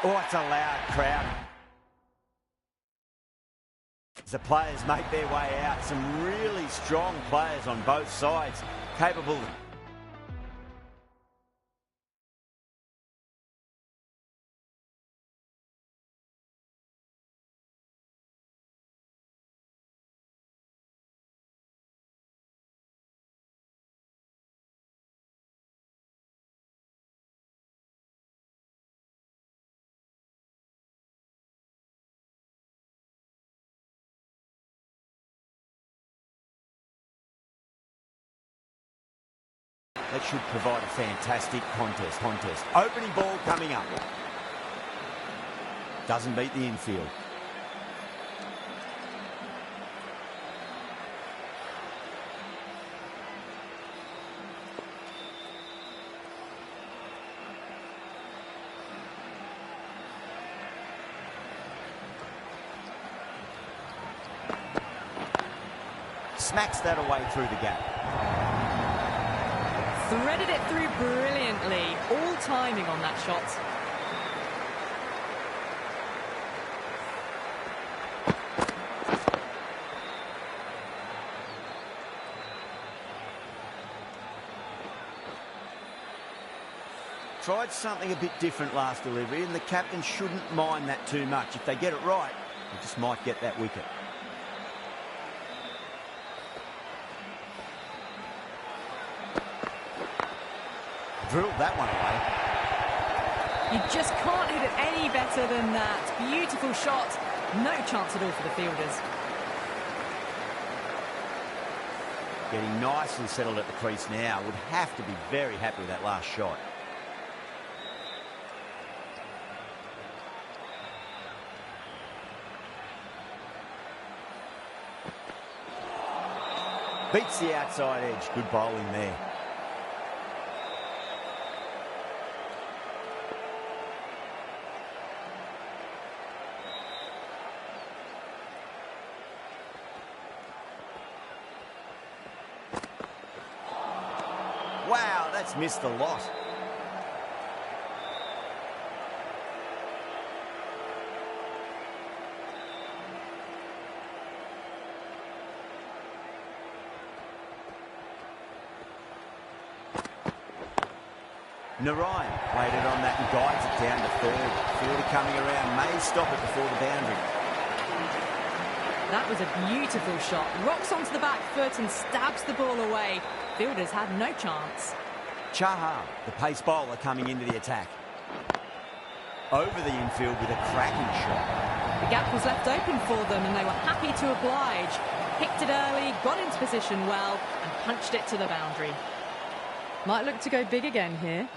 Oh, it's a loud crowd. As the players make their way out, some really strong players on both sides, capable. That should provide a fantastic contest. Opening ball coming up. Doesn't beat the infield. Smacks that away through the gap. Threaded it through brilliantly. All timing on that shot. Tried something a bit different last delivery, and the captain shouldn't mind that too much. If they get it right, they just might get that wicket. Drilled that one away. You just can't hit it any better than that. Beautiful shot. No chance at all for the fielders. Getting nicely settled at the crease now. Would have to be very happy with that last shot. Beats the outside edge. Good bowling there. Wow, that's missed a lot. Narine waited on that and guides it down to third. Fielder coming around, may stop it before the boundary. That was a beautiful shot. Rocks onto the back foot and stabs the ball away. Fielders had no chance. Chahar, the pace bowler, coming into the attack. Over the infield with a cracking shot. The gap was left open for them and they were happy to oblige. Picked it early, got into position well and punched it to the boundary. Might look to go big again here.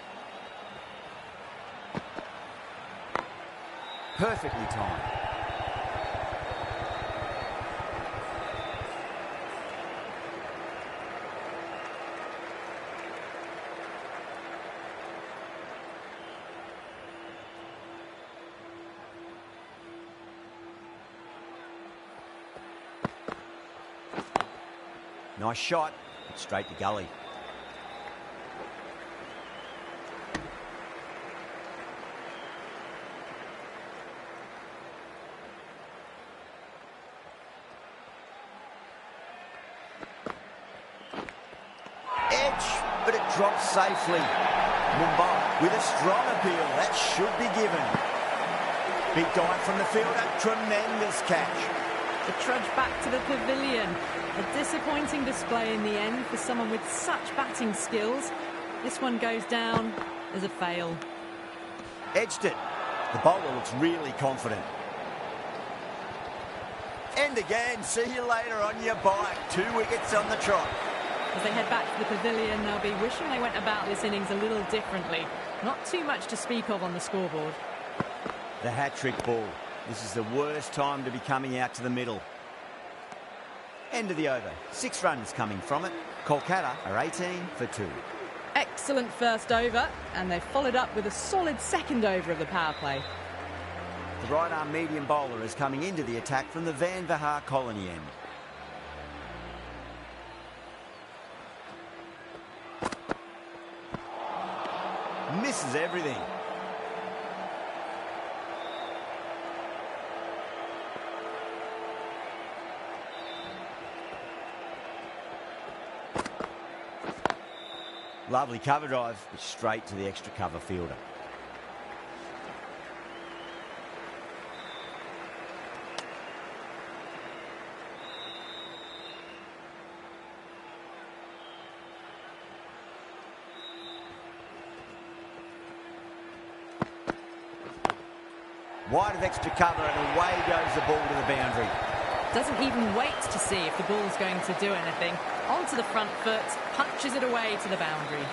Perfectly timed. Nice shot, but straight to gully. But it drops safely. Mumbai with a strong appeal. That should be given. Big dive from the fielder. Tremendous catch. The trudge back to the pavilion. A disappointing display in the end for someone with such batting skills. This one goes down as a fail. Edged it. The bowler looks really confident. And again, see you later on your bike. 2 wickets on the trot. As they head back to the pavilion, they'll be wishing they went about this innings a little differently. Not too much to speak of on the scoreboard. The hat-trick ball. This is the worst time to be coming out to the middle. End of the over. 6 runs coming from it. Kolkata are 18 for 2. Excellent first over, and they've followed up with a solid second over of the power play. The right-arm medium bowler is coming into the attack from the Van Vahar colony end. Misses everything. Lovely cover drive, but straight to the extra cover fielder. Wide of extra cover, and away goes the ball to the boundary. Doesn't even wait to see if the ball's going to do anything. Onto the front foot, punches it away to the boundary.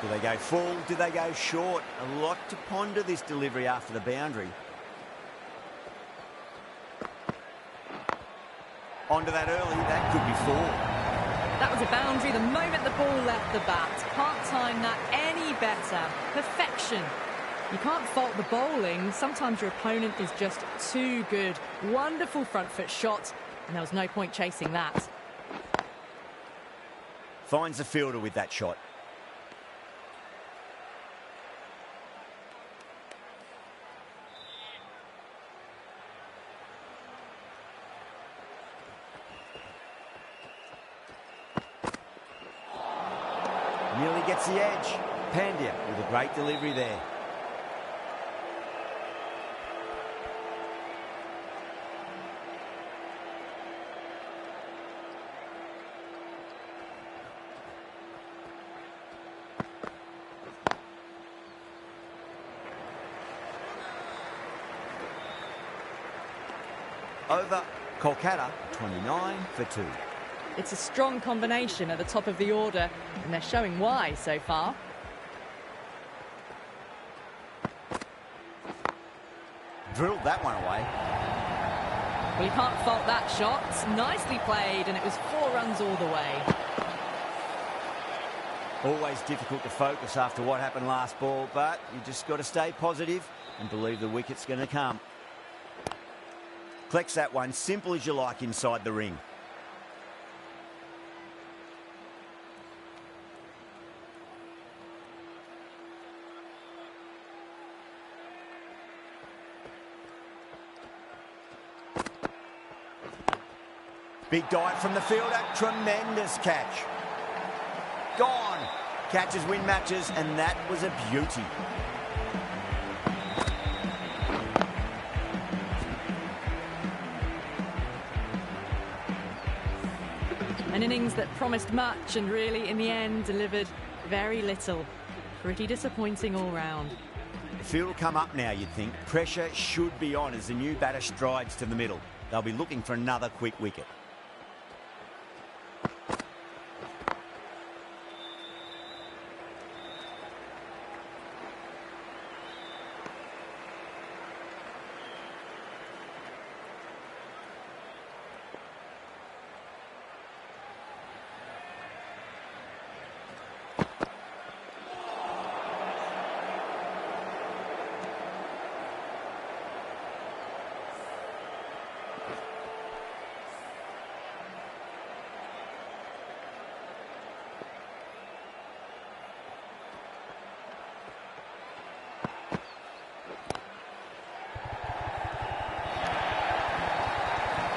Do they go full? Do they go short? A lot to ponder this delivery after the boundary. Onto that early, that could be 4. That was a boundary the moment the ball left the bat. Can't time that any better. Perfection. You can't fault the bowling. Sometimes your opponent is just too good. Wonderful front foot shot, and there was no point chasing that. Finds the fielder with that shot. Nearly gets the edge. Pandya with a great delivery there. Over. Kolkata, 29 for 2. It's a strong combination at the top of the order, and they're showing why so far. Drilled that one away. Well, you can't fault that shot. Nicely played, and it was 4 runs all the way. Always difficult to focus after what happened last ball, but you just got to stay positive and believe the wicket's going to come. Collects that one, simple as you like, inside the ring. Big dive from the fielder, tremendous catch. Gone. Catches win matches, and that was a beauty. An innings that promised much and really, in the end, delivered very little. Pretty disappointing all round. The field will come up now, you'd think. Pressure should be on as the new batter strides to the middle. They'll be looking for another quick wicket.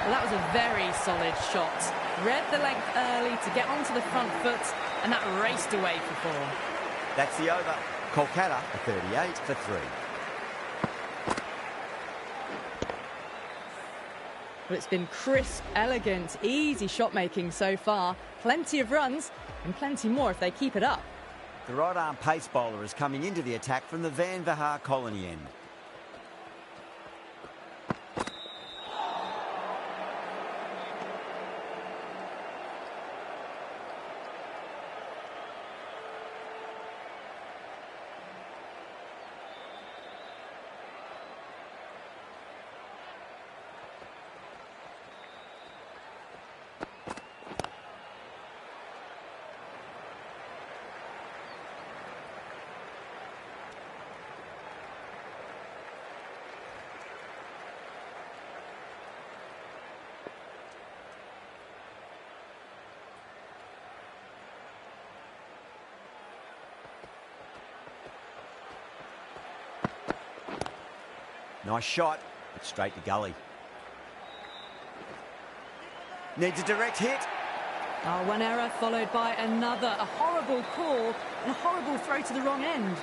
Well, that was a very solid shot. Read the length early to get onto the front foot, and that raced away for 4. That's the over. Kolkata, a 38 for 3. Well, it's been crisp, elegant, easy shot making so far. Plenty of runs, and plenty more if they keep it up. The right-arm pace bowler is coming into the attack from the Van Vahar colony end. Nice shot, but straight to gully. Needs a direct hit. Oh, one error followed by another. A horrible call and a horrible throw to the wrong end.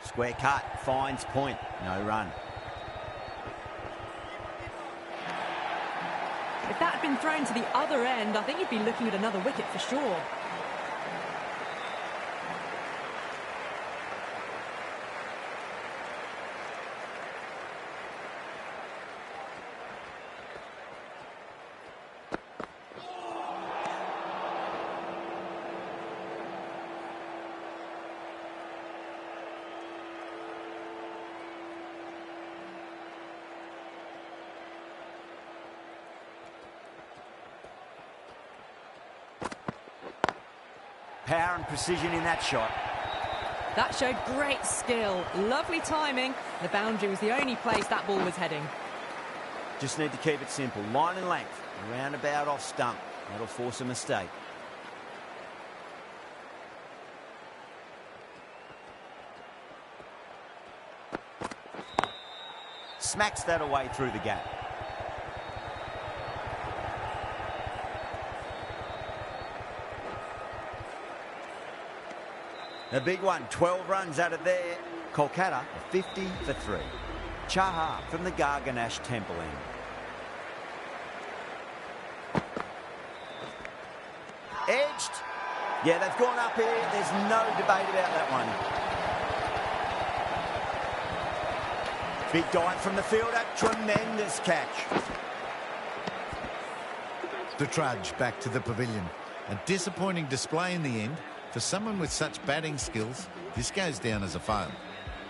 Square cut, finds point, no run. If that had been thrown to the other end, I think you'd be looking at another wicket for sure. Power and precision in that shot. That showed great skill. Lovely timing. The boundary was the only place that ball was heading. Just need to keep it simple. Line and length. Roundabout off stump. That'll force a mistake. Smacks that away through the gap. A big one, 12 runs out of there. Kolkata, 50 for 3. Chahar from the Garganash Temple end. Edged. Yeah, they've gone up here. There's no debate about that one. Big dive from the fielder. Tremendous catch. The trudge back to the pavilion. A disappointing display in the end. For someone with such batting skills, this goes down as a fail.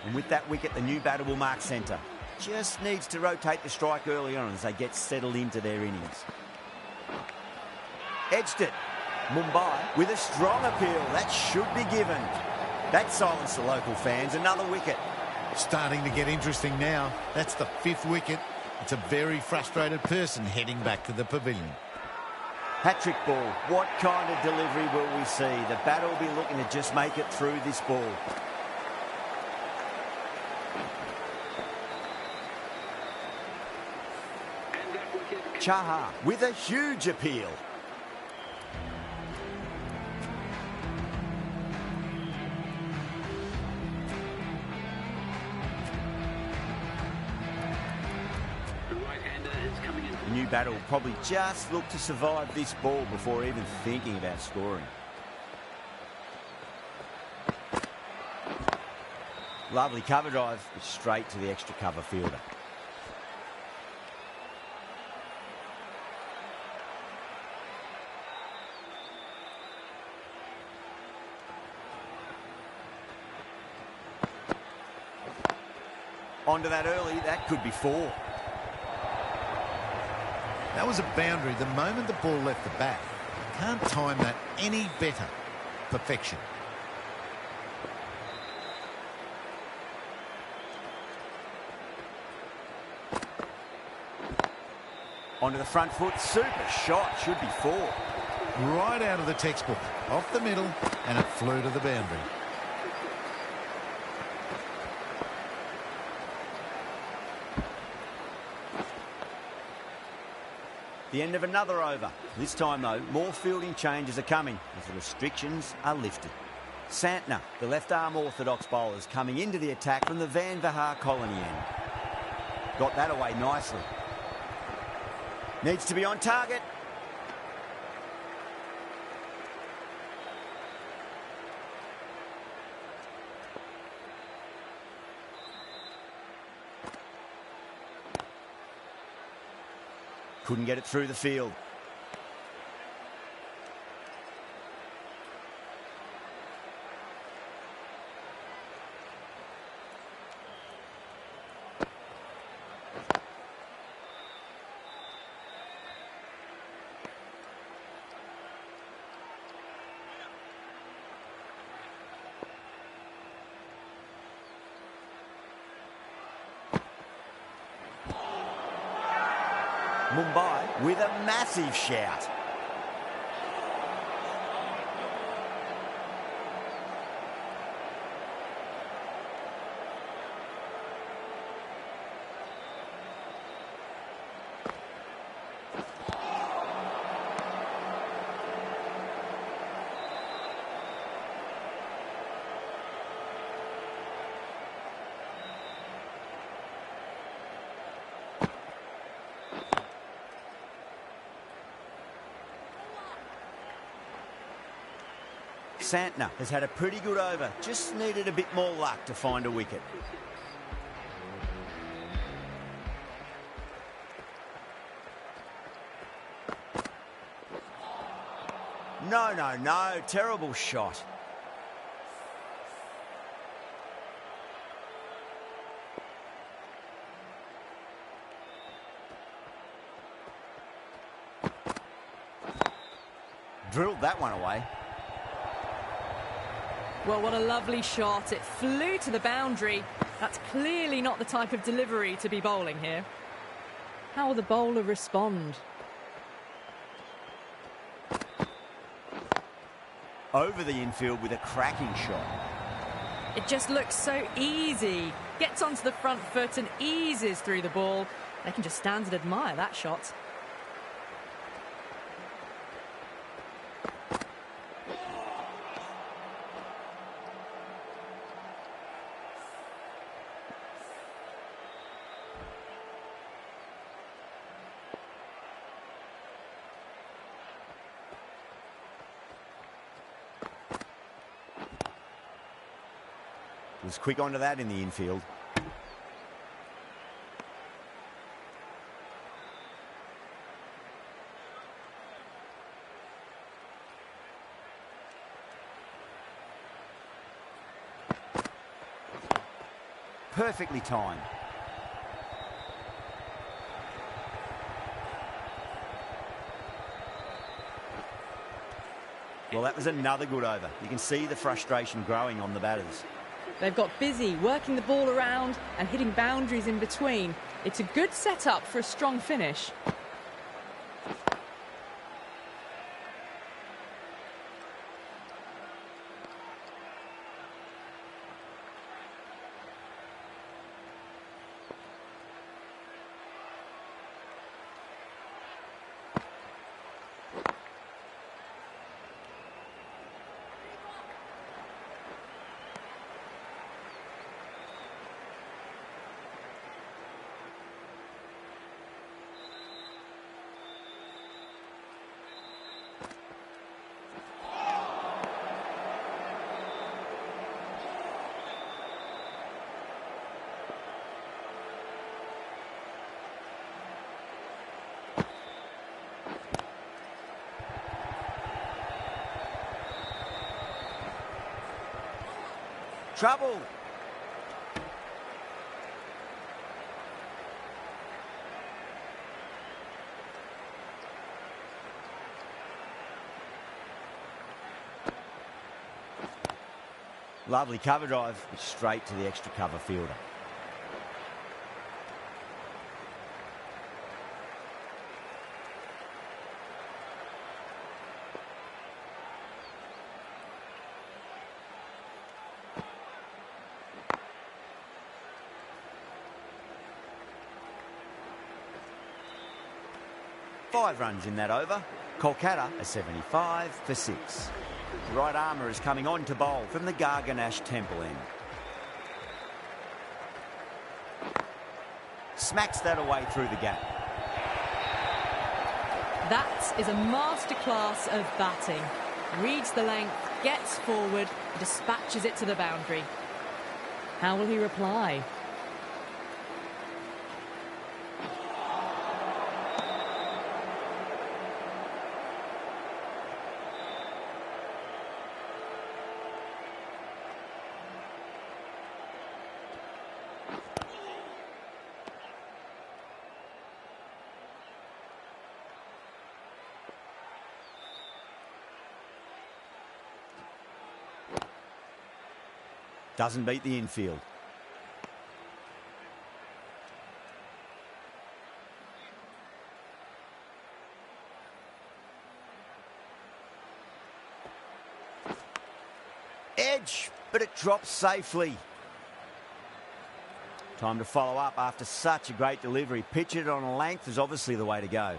And with that wicket, the new batter will mark centre. Just needs to rotate the strike early on as they get settled into their innings. Edged it. Mumbai with a strong appeal. That should be given. That silenced the local fans. Another wicket. Starting to get interesting now. That's the 5th wicket. It's a very frustrated person heading back to the pavilion. Hat-trick ball. What kind of delivery will we see? The batter will be looking to just make it through this ball. Chahar with a huge appeal. The new batter will probably just look to survive this ball before even thinking about scoring. Lovely cover drive, but straight to the extra cover fielder. Onto that early, that could be 4. That was a boundary the moment the ball left the bat. Can't time that any better. Perfection. Onto the front foot, super shot, should be 4. Right out of the textbook, off the middle, and it flew to the boundary. The end of another over. This time, though, more fielding changes are coming as the restrictions are lifted. Santner, the left-arm orthodox bowlers, coming into the attack from the Van Vahar colony end. Got that away nicely. Needs to be on target. Couldn't get it through the field. Mumbai with a massive shout. Santner has had a pretty good over, just needed a bit more luck to find a wicket. No, terrible shot. Drilled that one away. Well, what a lovely shot. It flew to the boundary. That's clearly not the type of delivery to be bowling here. How will the bowler respond? Over the infield with a cracking shot. It just looks so easy. Gets onto the front foot and eases through the ball. They can just stand and admire that shot. Was quick onto that in the infield. Perfectly timed. Well, that was another good over. You can see the frustration growing on the batters. They've got busy working the ball around and hitting boundaries in between. It's a good setup for a strong finish. Trouble. Lovely cover drive, straight to the extra cover fielder. Five runs in that over. Kolkata are 75 for 6. The right armour is coming on to bowl from the Garganash Temple end. Smacks that away through the gap. That is a masterclass of batting. Reads the length, gets forward, dispatches it to the boundary. How will he reply? Doesn't beat the infield. Edge, but it drops safely. Time to follow up after such a great delivery. Pitch it on a length is obviously the way to go.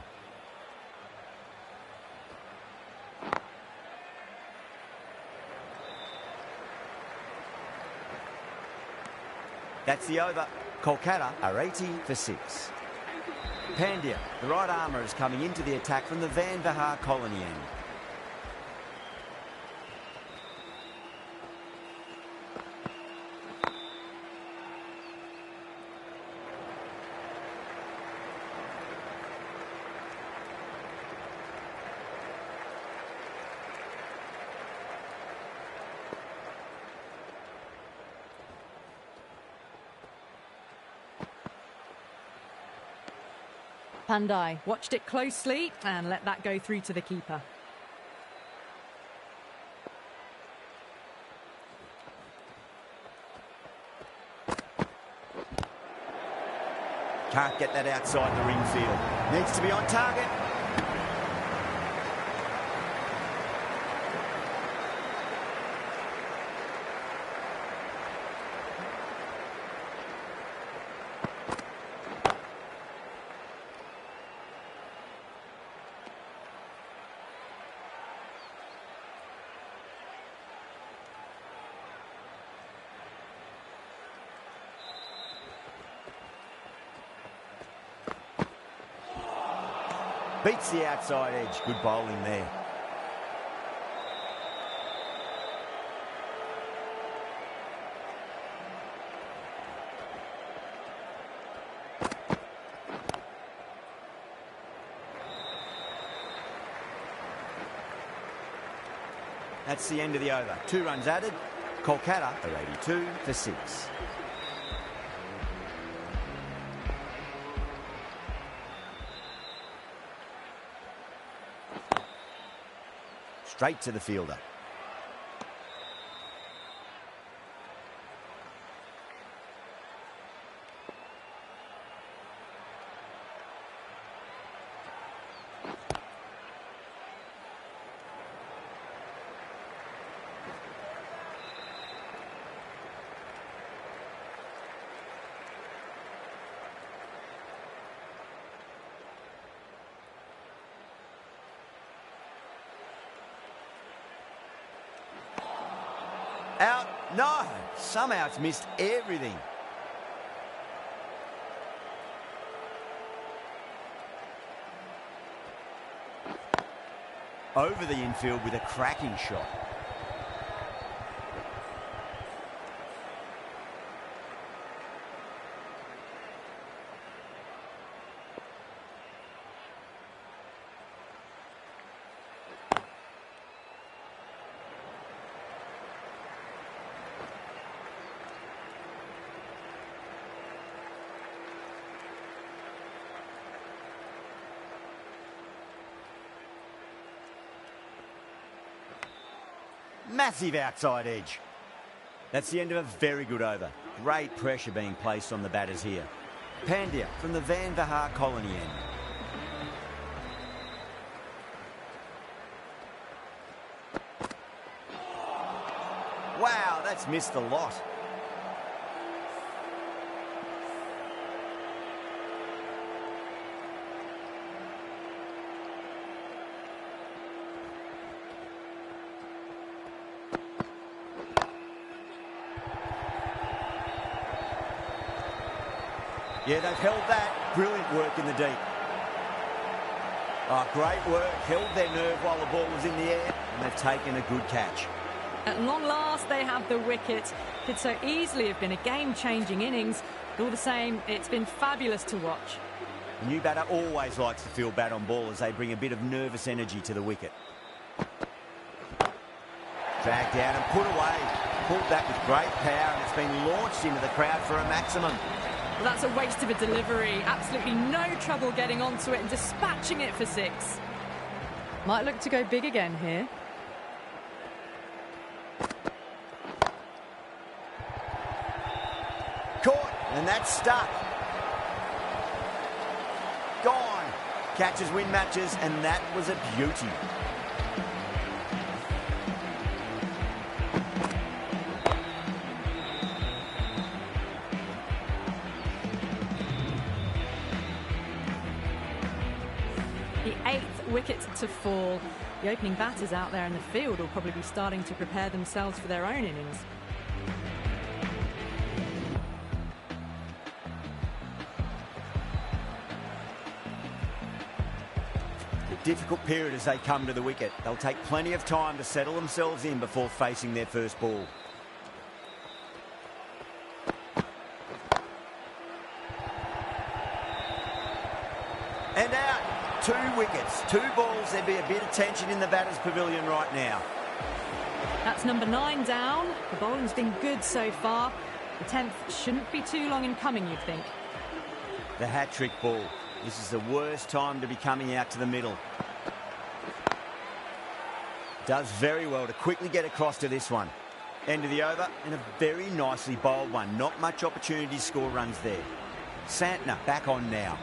That's the over. Kolkata are 80 for 6. Pandya, the right armour, is coming into the attack from the Van Vahar colony end. Pandya watched it closely and let that go through to the keeper. Can't get that outside the ring field. Needs to be on target. Beats the outside edge. Good bowling there. That's the end of the over. 2 runs added. Kolkata are 82 for 6. Straight to the fielder. Out. No. Somehow it's missed everything. Over the infield with a cracking shot. Massive outside edge. That's the end of a very good over. Great pressure being placed on the batters here. Pandya from the Van Vahar colony end. Wow, that's missed a lot. Yeah, they've held that. Brilliant work in the deep. Oh, great work. Held their nerve while the ball was in the air, and they've taken a good catch. At long last, they have the wicket. Could so easily have been a game-changing innings. All the same, it's been fabulous to watch. The new batter always likes to feel bat on ball as they bring a bit of nervous energy to the wicket. Dragged down and put away. Pulled that with great power, and it's been launched into the crowd for a maximum. Well, that's a waste of a delivery. Absolutely no trouble getting onto it and dispatching it for 6. Might look to go big again here. Caught, and that's stuck. Gone. Catches win matches, and that was a beauty. The 8th wicket to fall. The opening batters out there in the field will probably be starting to prepare themselves for their own innings. A difficult period as they come to the wicket. They'll take plenty of time to settle themselves in before facing their first ball. And out. 2 wickets, 2 balls. There'd be a bit of tension in the batter's pavilion right now. That's number 9 down. The bowling's been good so far. The 10th shouldn't be too long in coming, you'd think. The hat-trick ball. This is the worst time to be coming out to the middle. Does very well to quickly get across to this one. End of the over, and a very nicely bowled one. Not much opportunity to score runs there. Santner back on now.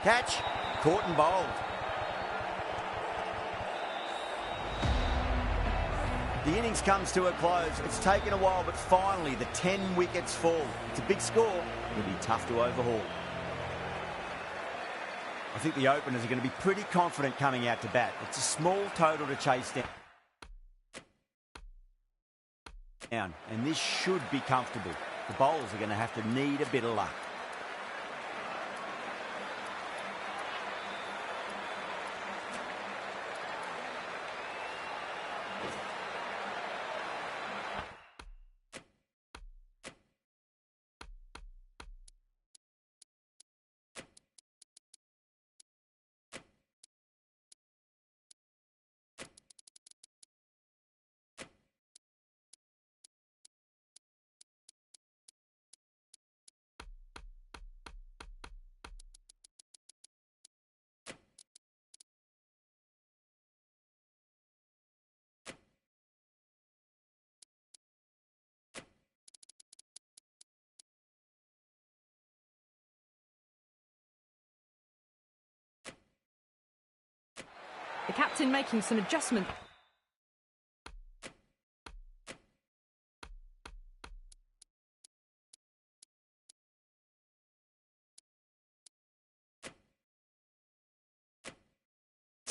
Catch, caught and bowled. The innings comes to a close. It's taken a while, but finally the 10 wickets fall. It's a big score. It'll be tough to overhaul. I think the openers are going to be pretty confident coming out to bat. It's a small total to chase down, and this should be comfortable. The bowlers are going to have to need a bit of luck. The captain making some adjustments.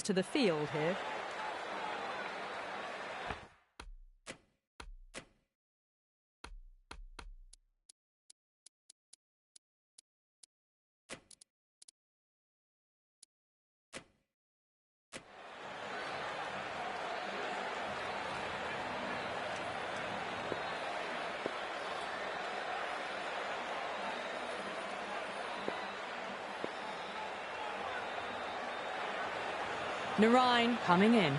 To the field here. Rahane coming in.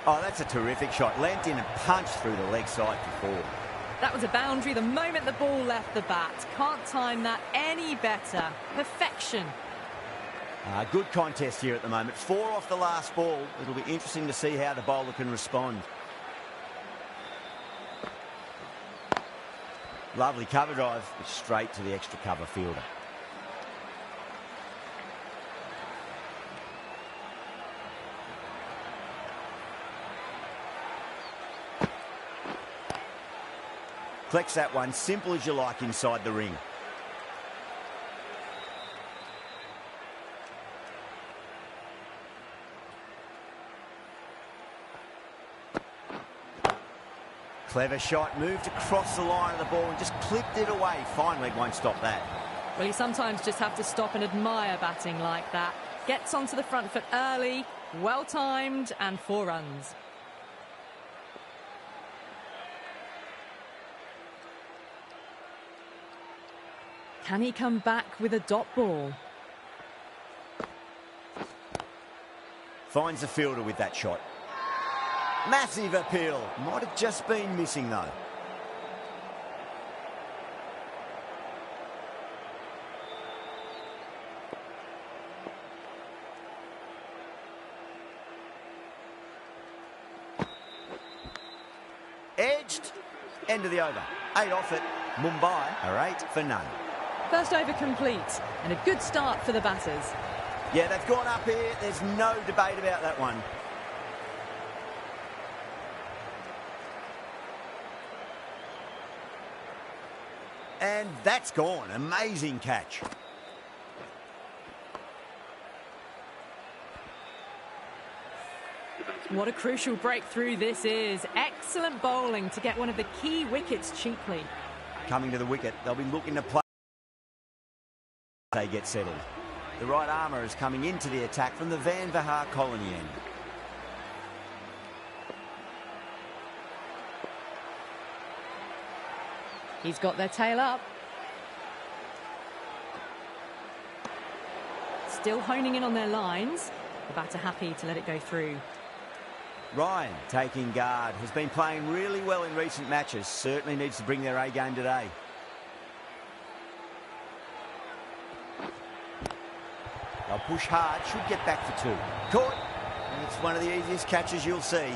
Oh, that's a terrific shot. Leant in and punched through the leg side for 4. That was a boundary the moment the ball left the bat. Can't time that any better. Perfection. Good contest here at the moment. 4 off the last ball. It'll be interesting to see how the bowler can respond. Lovely cover drive, straight to the extra cover fielder. Collects that one, simple as you like, inside the ring. Clever shot, moved across the line of the ball and just clipped it away. Fine leg won't stop that. Well, you sometimes just have to stop and admire batting like that. Gets onto the front foot early, well timed, and 4 runs. Can he come back with a dot ball? Finds the fielder with that shot. Massive appeal. Might have just been missing though. Edged. End of the over. 8 off it. Mumbai are 8 for none. First over complete, and a good start for the batters. Yeah, they've gone up here. There's no debate about that one. And that's gone. Amazing catch. What a crucial breakthrough this is. Excellent bowling to get one of the key wickets cheaply. Coming to the wicket, they'll be looking to play. They get settled. The right armour is coming into the attack from the Van Vahar colony end. He's got their tail up. Still honing in on their lines. The batter happy to let it go through. Ryan, taking guard, has been playing really well in recent matches. Certainly needs to bring their A game today. They'll push hard, should get back for two. Caught. And it's one of the easiest catches you'll see.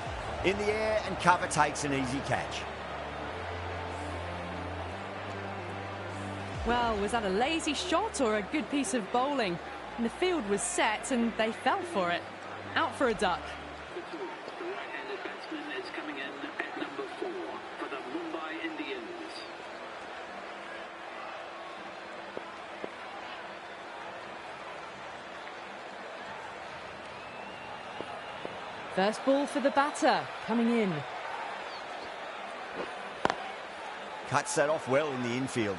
In the air and cover takes an easy catch. Well, was that a lazy shot or a good piece of bowling? And the field was set and they fell for it. Out for a duck. The right-handed batsman is coming in at number 4 for the Mumbai Indians. First ball for the batter, coming in. Cuts that off well in the infield.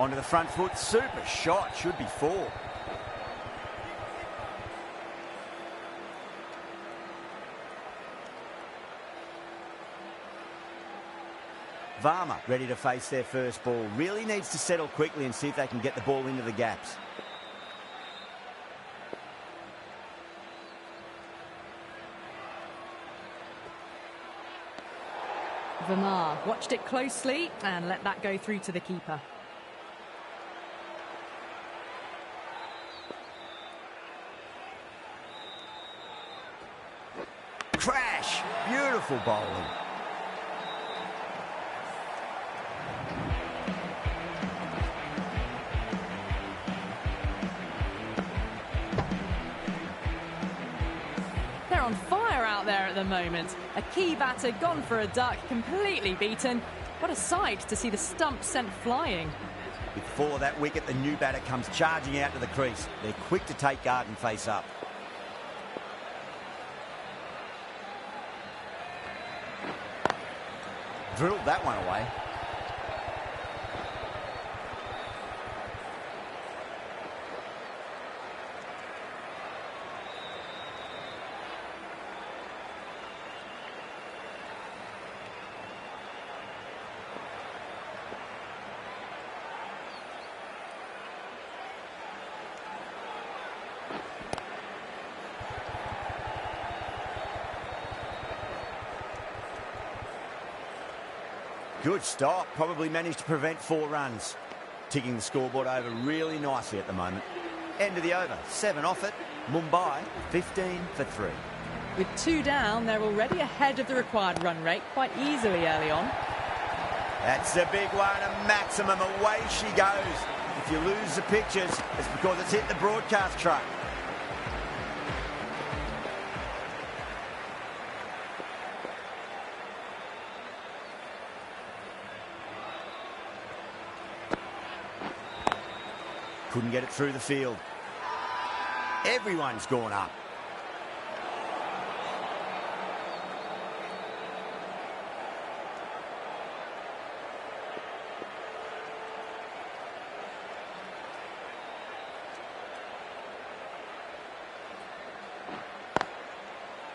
Onto the front foot, super shot, should be 4. Varma ready to face their first ball. Really needs to settle quickly and see if they can get the ball into the gaps. Verma watched it closely and let that go through to the keeper. Crash! Beautiful bowling. They're on fire out there at the moment. A key batter gone for a duck, completely beaten. What a sight to see the stump sent flying. Before that wicket, the new batter comes charging out to the crease. They're quick to take guard and face up. Drilled that one away. Good stop, probably managed to prevent 4 runs. Ticking the scoreboard over really nicely at the moment. End of the over, 7 off it. Mumbai 15 for 3. With 2 down, they're already ahead of the required run rate quite easily early on. That's a big one, a maximum. Away she goes. If you lose the pictures, it's because it's hit the broadcast truck. Couldn't get it through the field. Everyone's gone up.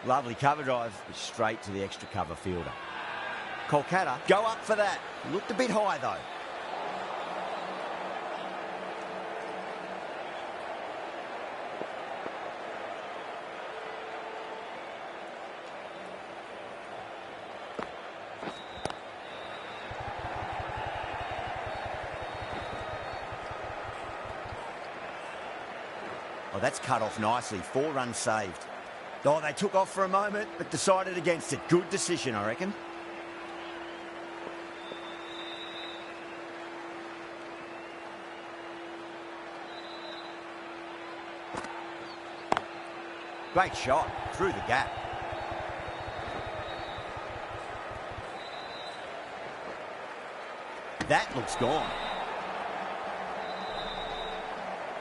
Lovely cover drive, straight to the extra cover fielder. Kolkata go up for that. Looked a bit high though. Oh, that's cut off nicely. 4 runs saved. Oh, they took off for a moment, but decided against it. Good decision, I reckon. Great shot through the gap. That looks gone.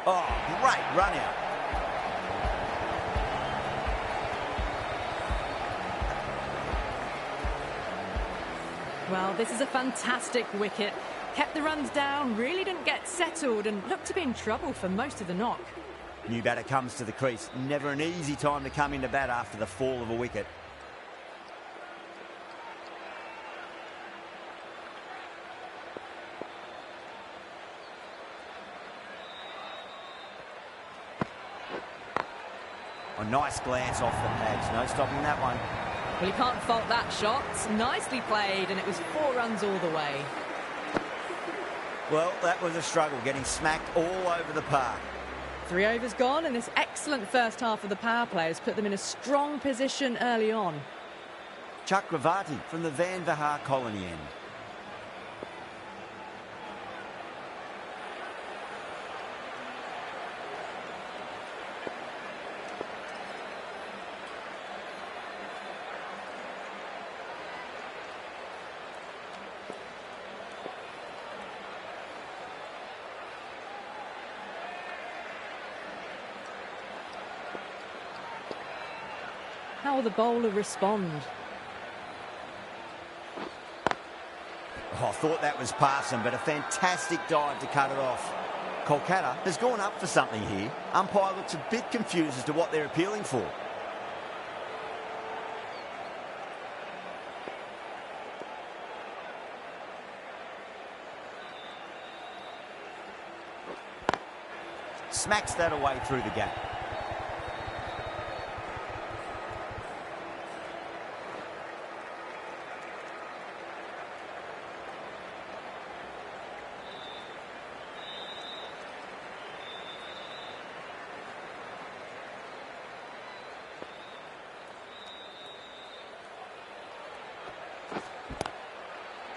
Oh, great run out. Well, this is a fantastic wicket. Kept the runs down, really didn't get settled and looked to be in trouble for most of the knock. New batter comes to the crease. Never an easy time to come into bat after the fall of a wicket. A nice glance off the pads. No stopping that one. Well, you can't fault that shot. Nicely played, and it was 4 runs all the way. Well, that was a struggle, getting smacked all over the park. 3 overs gone, and this excellent first half of the power play has put them in a strong position early on. Chakravarti from the Van Vahar colony end. How will the bowler respond? Oh, I thought that was passing, but a fantastic dive to cut it off. Kolkata has gone up for something here. Umpire looks a bit confused as to what they're appealing for. Smacks that away through the gap.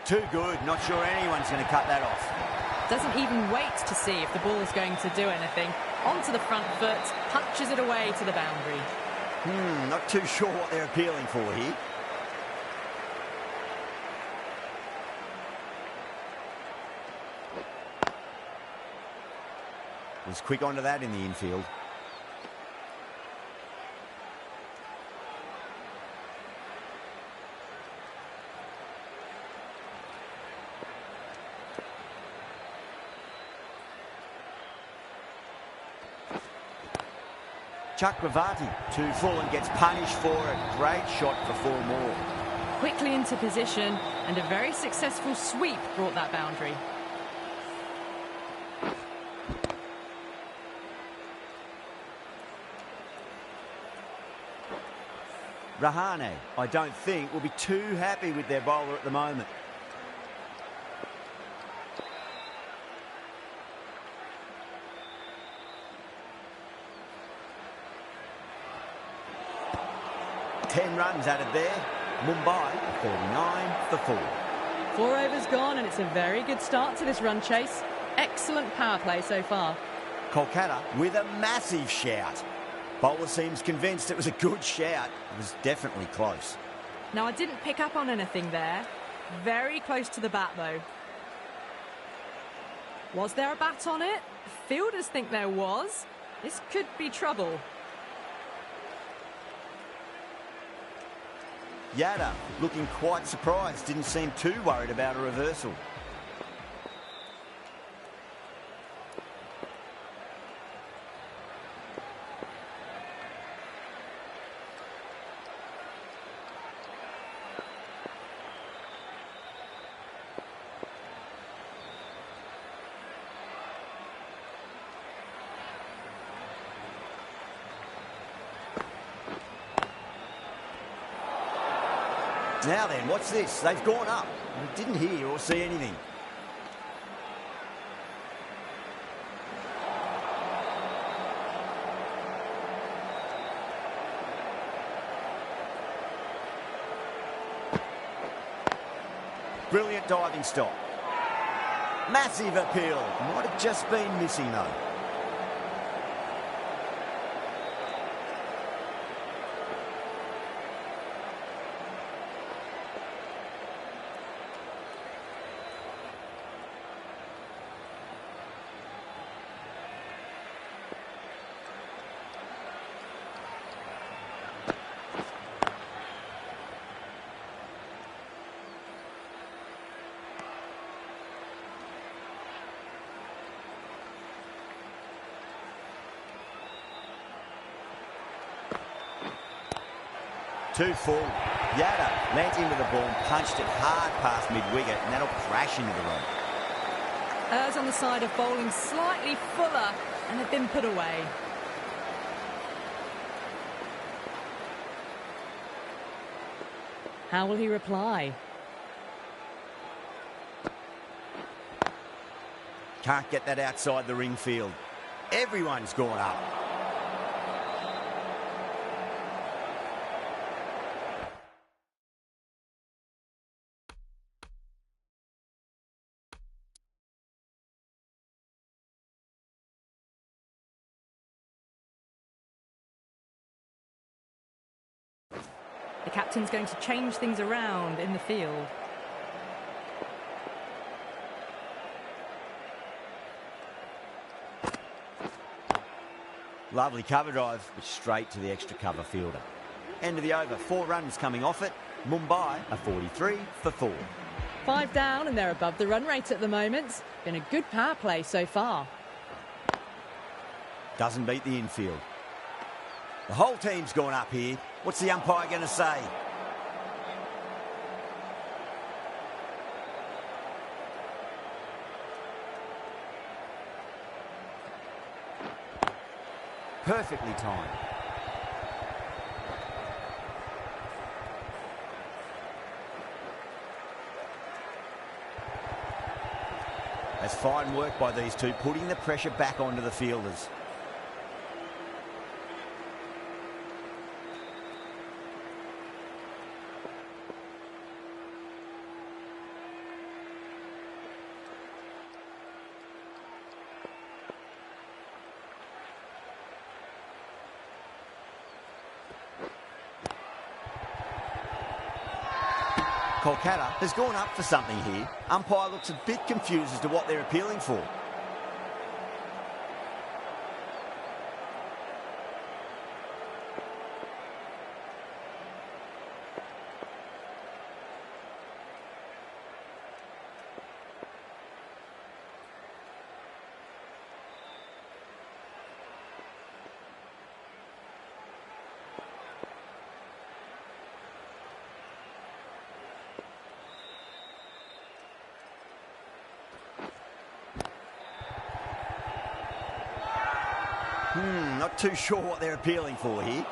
Too good. Not sure anyone's going to cut that off. Doesn't even wait to see if the ball's going to do anything. Onto the front foot, punches it away to the boundary. Not too sure what they're appealing for here. Was quick onto that in the infield. Chakravarti, 2 full and gets punished for it. Great shot for 4 more. Quickly into position, and a very successful sweep brought that boundary. Rahane, I don't think, will be too happy with their bowler at the moment. Ten runs added there. Mumbai 39 for 4. 4 overs gone, and it's a very good start to this run chase. Excellent power play so far. Kolkata with a massive shout. Bowler seems convinced it was a good shout. It was definitely close. Now, I didn't pick up on anything there. Very close to the bat, though. Was there a bat on it? Fielders think there was. This could be trouble. Yadav looking quite surprised, didn't seem too worried about a reversal. Now then, watch this. They've gone up. We didn't hear or see anything. Brilliant diving stop. Massive appeal. Might have just been missing though. Too full. Yada leant into the ball and punched it hard past mid-wicket, and that'll crash into the rod. Errs on the side of bowling slightly fuller, and they've been put away. How will he reply? Can't get that outside the ring field. Everyone's gone up. The captain's going to change things around in the field. Lovely cover drive, but straight to the extra cover fielder. End of the over, 4 runs coming off it. Mumbai are 43 for 4. 5 down and they're above the run rate at the moment. Been a good power play so far. Doesn't beat the infield. The whole team's gone up here. What's the umpire going to say? Perfectly timed. That's fine work by these two, putting the pressure back onto the fielders. Kolkata has gone up for something here. Umpire looks a bit confused as to what they're appealing for. Not too sure what they're appealing for here.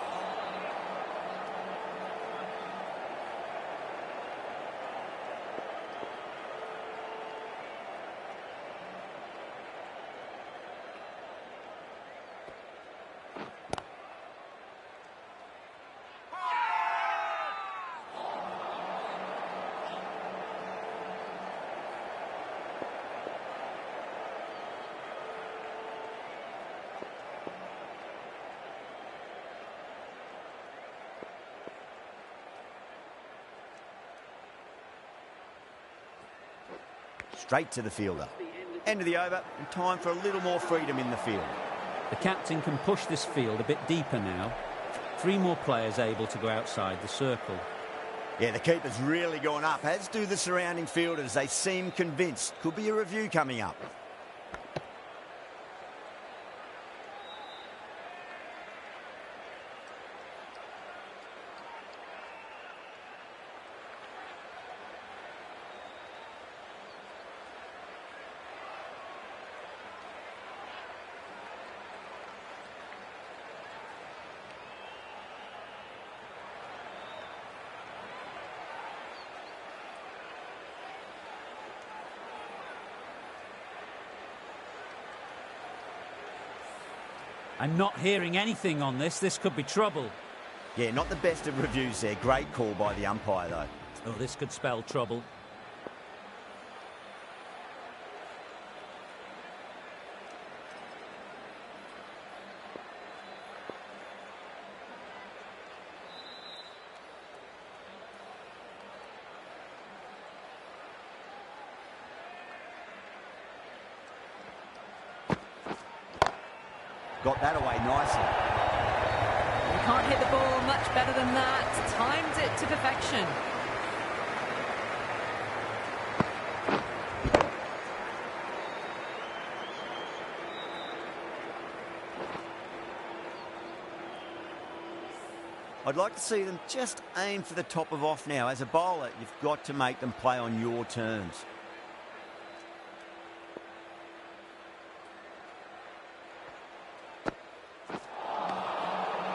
Straight to the fielder. End of the over, and time for a little more freedom in the field. The captain can push this field a bit deeper now. 3 more players able to go outside the circle. Yeah, the keeper's really gone up, as do the surrounding fielders. They seem convinced. Could be a review coming up. I'm not hearing anything on this. This could be trouble. Yeah, not the best of reviews there. Great call by the umpire, though. Oh, this could spell trouble. Got that away nicely. You can't hit the ball much better than that. Timed it to perfection. I'd like to see them just aim for the top of off now. As a bowler, you've got to make them play on your terms.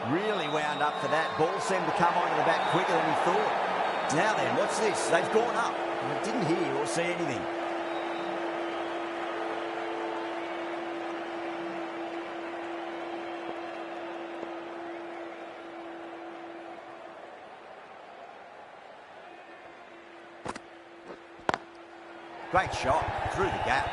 Really wound up for that. Ball seemed to come onto the bat quicker than he thought. Now then, what's this? They've gone up. I didn't hear or see anything. Great shot through the gap.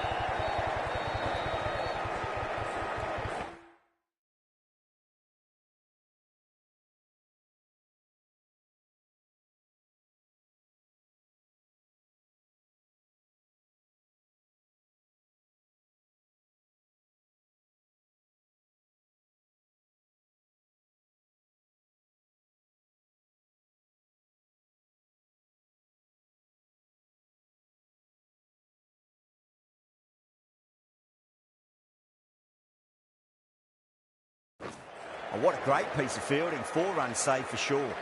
Oh, what a great piece of fielding. 4 runs saved for sure.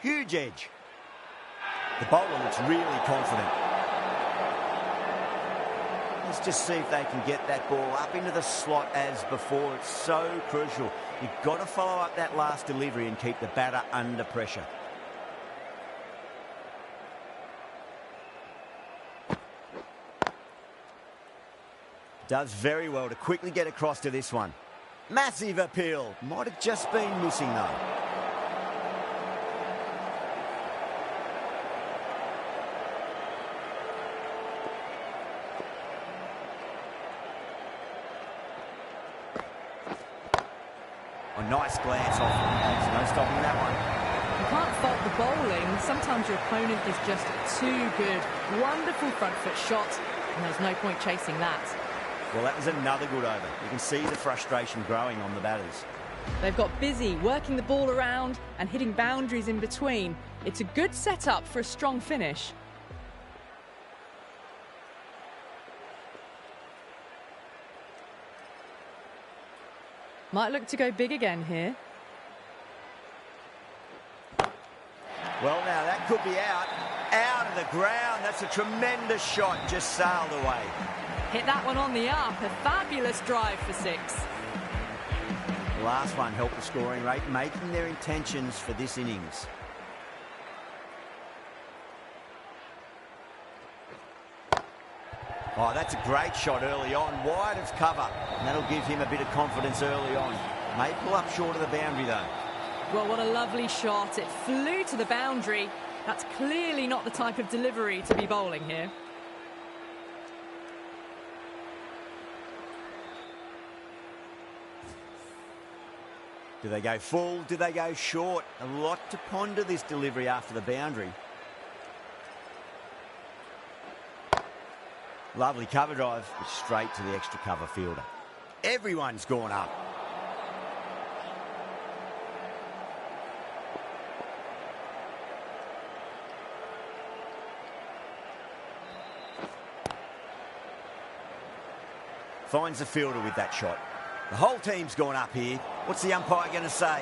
Huge edge. The bowler looks really confident. Let's just see if they can get that ball up into the slot as before. It's so crucial. You've got to follow up that last delivery and keep the batter under pressure. Does very well to quickly get across to this one. Massive appeal. Might have just been missing though. Nice glance off. There's no stopping that one. You can't fault the bowling. Sometimes your opponent is just too good. Wonderful front foot shot, and there's no point chasing that. Well, that was another good over. You can see the frustration growing on the batters. They've got busy working the ball around and hitting boundaries in between. It's a good setup for a strong finish. Might look to go big again here. Well, now that could be out. Out of the ground. That's a tremendous shot. Just sailed away. Hit that one on the up. A fabulous drive for 6. The last one helped the scoring rate, making their intentions for this innings. Oh, that's a great shot early on, wide of cover. And that'll give him a bit of confidence early on. May pull up short of the boundary, though. Well, what a lovely shot. It flew to the boundary. That's clearly not the type of delivery to be bowling here. Do they go full? Do they go short? A lot to ponder this delivery after the boundary. Lovely cover drive, straight to the extra cover fielder. Everyone's gone up. Finds the fielder with that shot. The whole team's gone up here. What's the umpire going to say?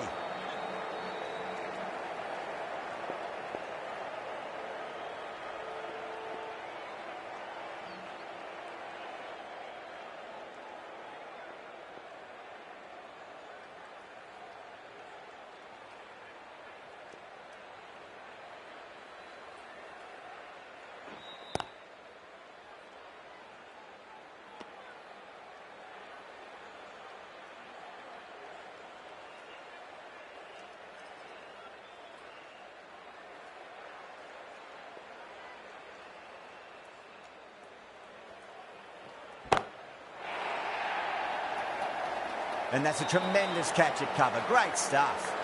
And that's a tremendous catch at cover. Great stuff.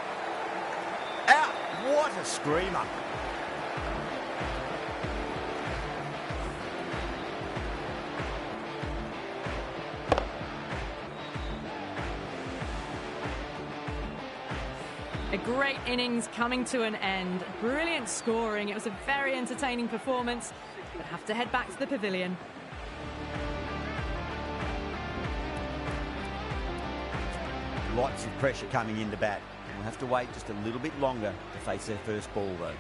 Out. What a screamer. A great innings coming to an end. Brilliant scoring. It was a very entertaining performance, but have to head back to the pavilion. Lots of pressure coming into bat. We'll have to wait just a little bit longer to face their first ball, though.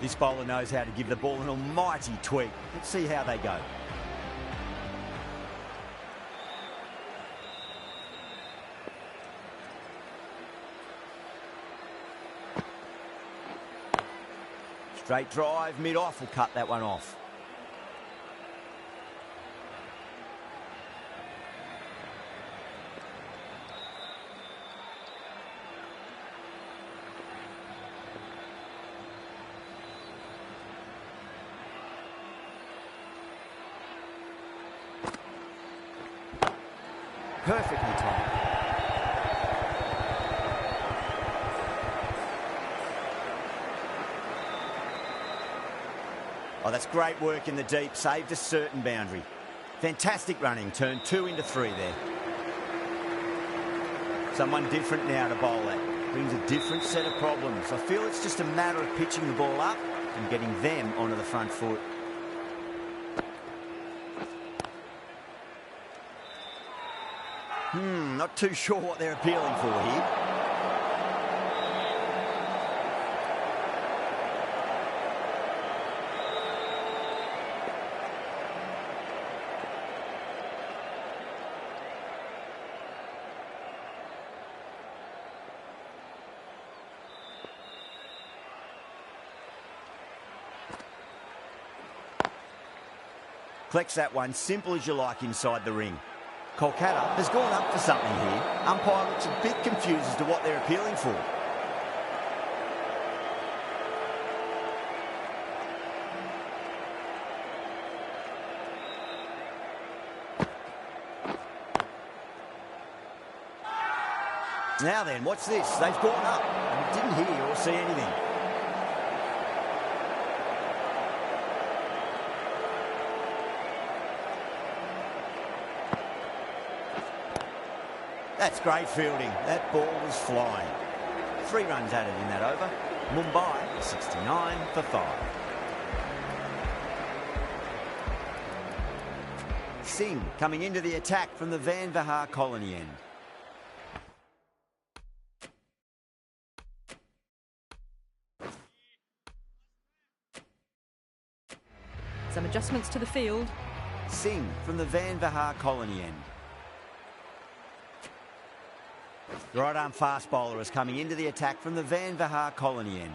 This bowler knows how to give the ball an almighty tweak. Let's see how they go. Straight drive, mid-off will cut that one off. Perfectly timed. Oh, that's great work in the deep. Saved a certain boundary. Fantastic running. Turned 2 into 3 there. Someone different now to bowl at. Brings a different set of problems. I feel it's just a matter of pitching the ball up and getting them onto the front foot. Not too sure what they're appealing for here. Collects that one, simple as you like inside the ring. Kolkata has gone up for something here. Umpire looks a bit confused as to what they're appealing for. Now then, watch this. They've gone up. I didn't hear or see anything. That's great fielding. That ball was flying. 3 runs added in that over. Mumbai 69 for 5. Singh coming into the attack from the Van Vahar colony end. Some adjustments to the field. Singh from the Van Vahar colony end. The right-arm fast bowler is coming into the attack from the Van Vahar colony end.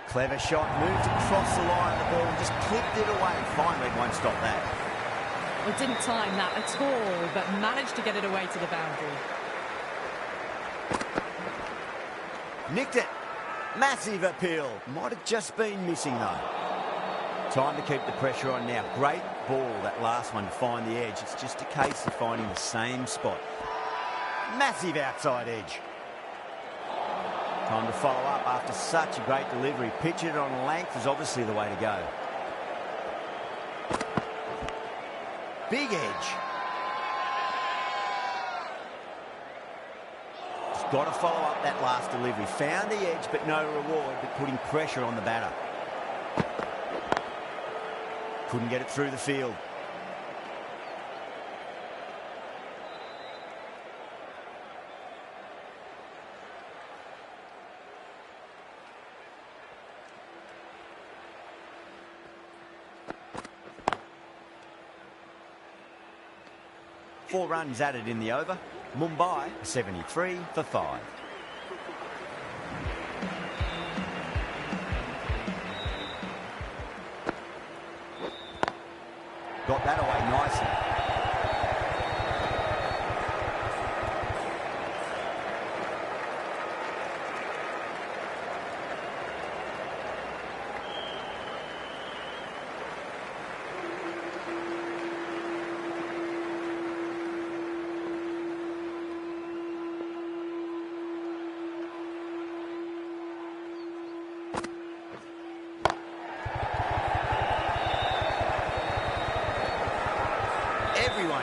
Clever shot, moved across the line of the ball and just clipped it away. Finally, won't stop that. Well, didn't time that at all, but managed to get it away to the boundary. Nicked it. Massive appeal. Might have just been missing, though. Time to keep the pressure on now. Great ball, that last one, to find the edge. It's just a case of finding the same spot. Massive outside edge. Time to follow up after such a great delivery. Pitch it on length is obviously the way to go. Big edge. Just got to follow up that last delivery. Found the edge, but no reward, but putting pressure on the batter. Couldn't get it through the field. Four runs added in the over. Mumbai 73 for 5. Got that away nicely.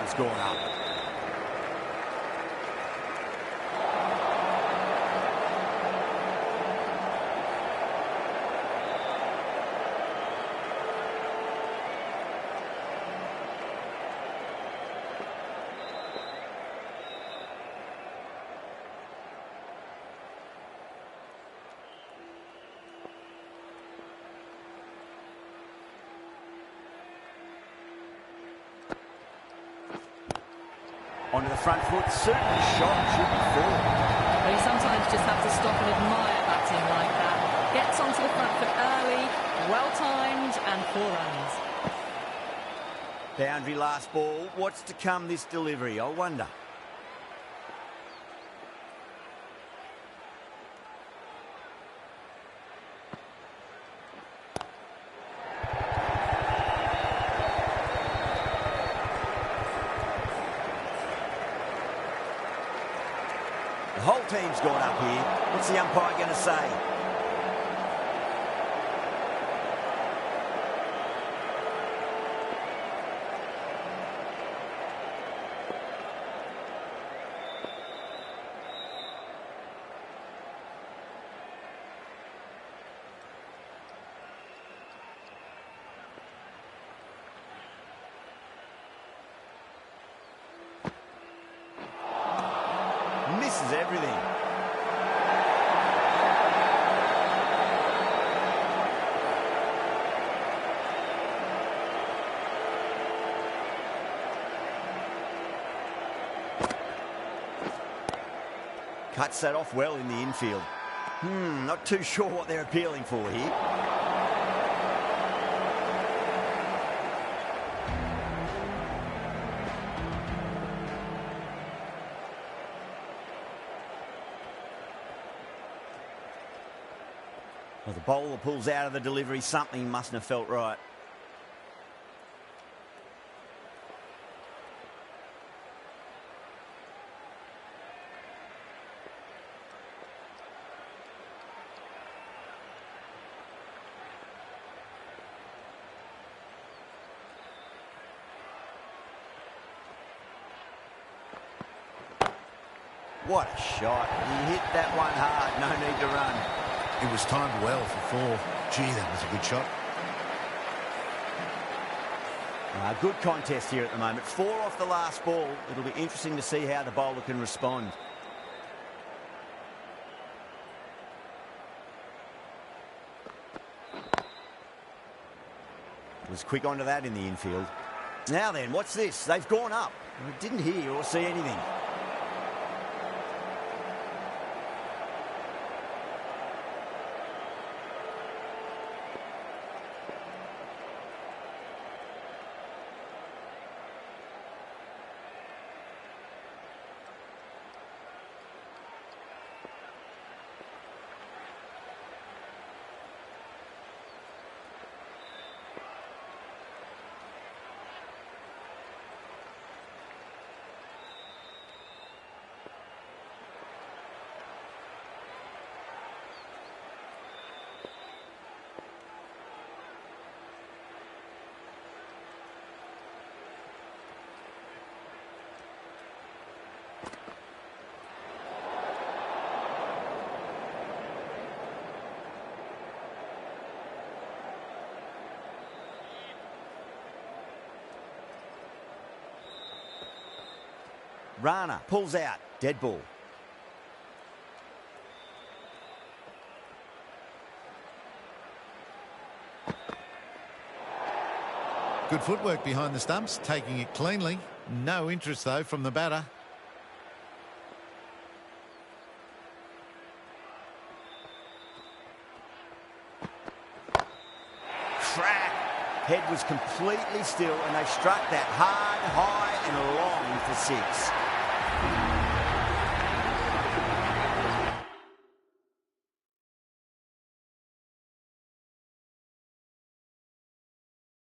Ball's gone up. Onto the front foot, certainly shot, should be full. Well, you sometimes just have to stop and admire batting like that. Gets onto the front foot early, well-timed, and 4 runs. Boundary last ball. What's to come this delivery, I wonder. The whole team's gone up here. What's the umpire going to say? Misses everything. Cuts that off well in the infield. Not too sure what they're appealing for here. Well, the bowler pulls out of the delivery. Something mustn't have felt right. What a shot. He hit that one hard. No need to run. It was timed well for 4. Gee, that was a good shot. Good contest here at the moment. 4 off the last ball. It'll be interesting to see how the bowler can respond. Was quick onto that in the infield. Now then, what's this? They've gone up. I didn't hear or see anything. Rahane pulls out. Dead ball. Good footwork behind the stumps, taking it cleanly. No interest, though, from the batter. Crack. Head was completely still, and they struck that hard, high, and long for 6.